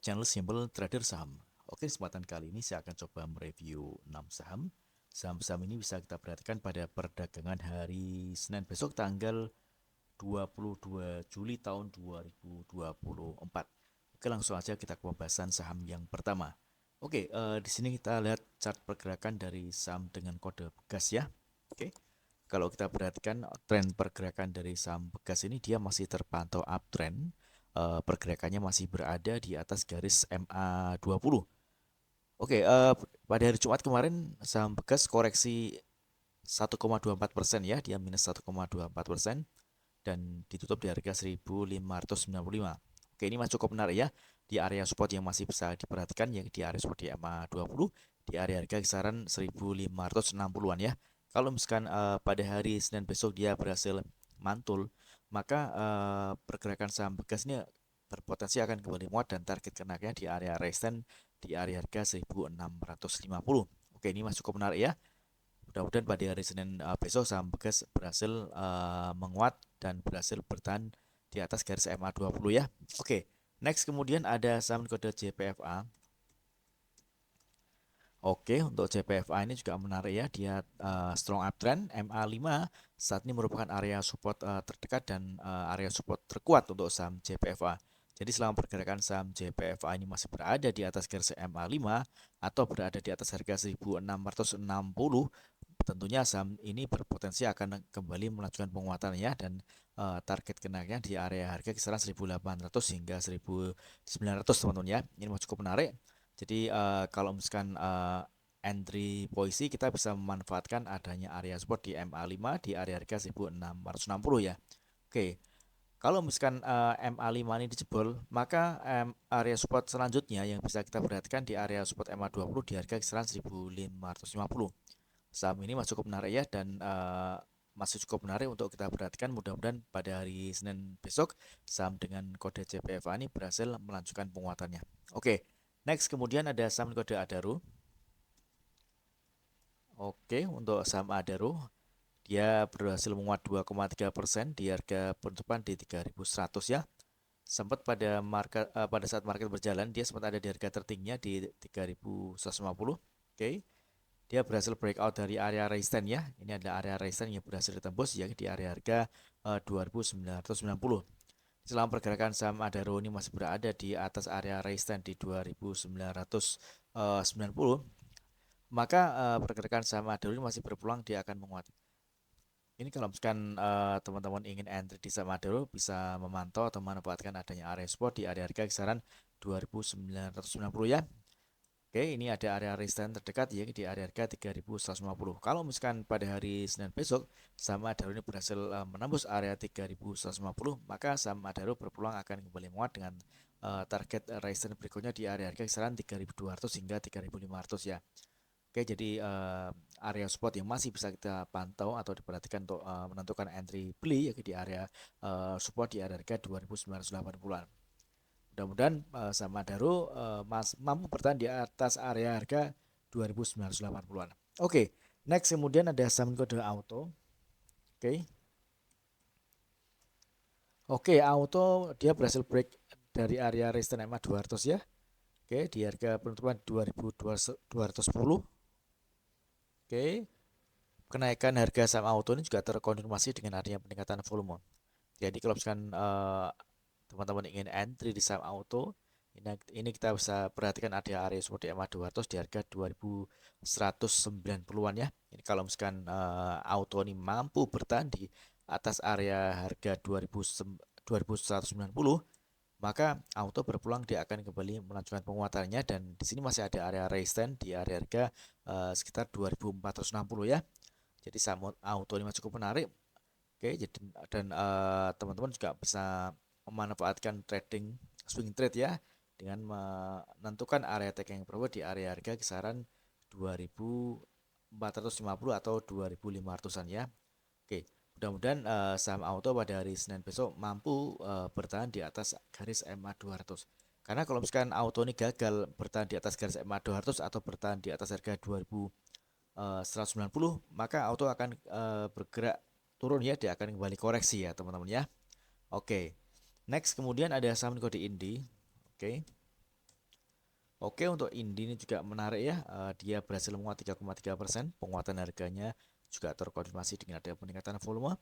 channel Simple Trader Saham. Oke, kesempatan kali ini saya akan coba mereview 6 saham. Saham-saham ini bisa kita perhatikan pada perdagangan hari Senin besok tanggal 22 Juli tahun 2024. Oke, langsung aja kita ke pembahasan saham yang pertama. Oke, di sini kita lihat chart pergerakan dari saham dengan kode Pegas ya. Oke, kalau kita perhatikan tren pergerakan dari saham Pegas ini dia masih terpantau uptrend. Pergerakannya masih berada di atas garis MA20. Oke, pada hari Jumat kemarin saham Pegas koreksi 1,24% ya, dia minus 1,24% dan ditutup di harga 1595. Oke, ini masih cukup menarik ya. Di area support yang masih bisa diperhatikan yang di area support di MA20, di area harga kisaran 1560-an ya. Kalau misalkan pada hari Senin besok dia berhasil mantul, maka pergerakan saham Pegas ini berpotensi akan kembali menguat dan target kenaikannya di area resistance di area harga 1650. Oke, ini masih cukup menarik ya. Mudah-mudahan pada hari Senin besok saham Pegas berhasil menguat dan berhasil bertahan di atas garis MA20 ya. Oke, next kemudian ada saham kode JPFA. Oke, untuk JPFA ini juga menarik ya, dia strong uptrend MA5 saat ini merupakan area support terdekat dan area support terkuat untuk saham JPFA. Jadi selama pergerakan saham JPFA ini masih berada di atas garis MA5 atau berada di atas harga 1660, tentunya saham ini berpotensi akan kembali melanjutkan penguatan ya, dan target kenaikannya di area harga kisaran 1800 hingga 1900 teman-teman ya. Ini masih cukup menarik. Jadi kalau misalkan entry posisi kita bisa memanfaatkan adanya area support di MA5 di area harga 1660 ya. Oke. Kalau misalkan MA5 ini dijebol, maka area support selanjutnya yang bisa kita perhatikan di area support MA20 di harga kisaran 1550. Saham ini masih cukup menarik ya, dan masih cukup menarik untuk kita perhatikan. Mudah-mudahan pada hari Senin besok saham dengan kode JPFA ini berhasil melanjutkan penguatannya. Oke, next kemudian ada saham kode Adaro. Oke, untuk saham Adaro dia berhasil menguat 2,3% di harga penutupan di 3100 ya. Sempat pada saat market berjalan dia sempat ada di harga tertingginya di 3150. Oke. Dia berhasil breakout dari area resistance ya. Ini adalah area resistance yang berhasil ditembus ya di area harga 2990. Selama pergerakan saham Adaro ini masih berada di atas area resistance di 2990, maka pergerakan saham Adaro ini masih berpeluang dia akan menguat. Ini kalau misalkan teman-teman ingin entry di saham Adaro bisa memantau atau memanfaatkan adanya area support di area harga kisaran 2990 ya. Oke, ini ada area resistance terdekat ya di area harga 3150. Kalau misalkan pada hari Senin besok saham Adaro ini berhasil menembus area 3150, maka saham Adaro berpeluang akan kembali menguat dengan target resistance berikutnya di area harga kisaran 3200 hingga 3500 ya. Oke, jadi area support yang masih bisa kita pantau atau diperhatikan untuk menentukan entry beli ya di area support di area harga 2980-an. Mudah-mudahan saham Adaro mampu bertahan di atas area harga 2980-an. Oke, next kemudian ada saham kode Auto. Oke. Oke, Auto dia berhasil break dari area resistance MA 200 ya. Oke, di harga penutupan 2210. Oke. Kenaikan harga saham Auto ini juga terkonfirmasi dengan adanya peningkatan volume. Jadi kalau misalkan teman-teman ingin entry di saham Auto, ini kita bisa perhatikan ada area support di MA 200 di harga 2190-an ya. Ini kalau misalkan Auto ini mampu bertahan di atas area harga 2190, maka Auto berpeluang dia akan kembali melanjutkan penguatannya, dan di sini masih ada area resistance di area harga sekitar 2460 ya. Jadi saham Auto ini cukup menarik. Oke, jadi dan teman-teman juga bisa memanfaatkan trading swing trade ya dengan menentukan area taking profit di area harga kisaran 2450 atau 2500-an ya. Oke, mudah-mudahan saham Auto pada hari Senin besok mampu bertahan di atas garis MA 200. Karena kalau misalkan Auto ini gagal bertahan di atas garis MA 200 atau bertahan di atas harga 2190, maka Auto akan bergerak turun ya, dia akan kembali koreksi ya teman-teman ya. Oke, next kemudian ada saham kode Indi. Oke, Oke, untuk Indi ini juga menarik ya. Dia berhasil menguat 3,3%. Penguatan harganya juga terkonfirmasi dengan ada peningkatan volume.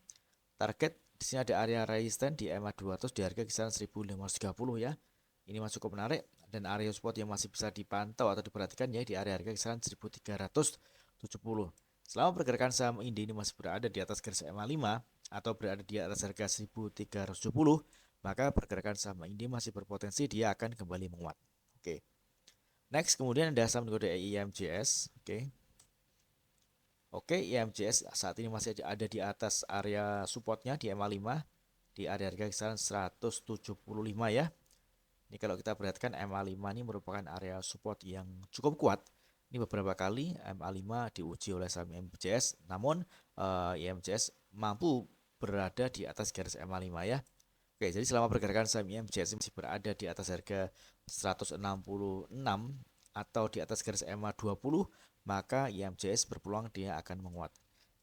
Target di sini ada area resisten di EMA 200 di harga kisaran 1530 ya. Ini masih cukup menarik dan area support yang masih bisa dipantau atau diperhatikan ya di area harga kisaran 1370. Selama pergerakan saham Indi ini masih berada di atas garis EMA 5 atau berada di atas harga 1370, maka pergerakan saham Indi masih berpotensi dia akan kembali menguat. Oke. Next, kemudian ada saham kode IMJS. Oke, IMJS saat ini masih ada di atas area supportnya di EMA 5 di area harga kisaran 175 ya. Ini kalau kita perhatikan EMA 5 ini merupakan area support yang cukup kuat. Ini beberapa kali EMA 5 diuji oleh saham IMJS, namun IMJS mampu berada di atas garis EMA 5 ya. Oke, jadi selama pergerakan saham IMJS masih berada di atas harga 166 atau di atas garis EMA 20, maka IMJS berpeluang dia akan menguat.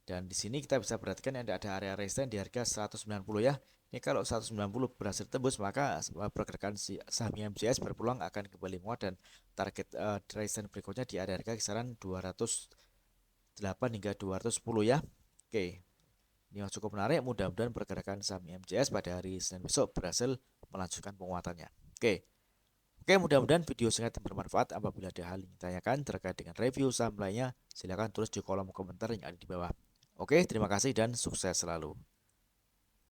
Dan di sini kita bisa perhatikan ada area resisten di harga 190 ya. Ini kalau 190 berhasil tembus, maka pergerakan saham IMJS berpeluang akan kembali menguat dan target resisten berikutnya di area harga kisaran 208 hingga 210 ya. Oke. Ini yang cukup menarik, mudah-mudahan pergerakan saham IMJS pada hari Senin besok berhasil melanjutkan penguatannya. Oke, mudah-mudahan video singkat bermanfaat. Apabila ada hal yang ditanyakan terkait dengan review saham lainnya, silakan tulis di kolom komentar yang ada di bawah. Oke, terima kasih dan sukses selalu.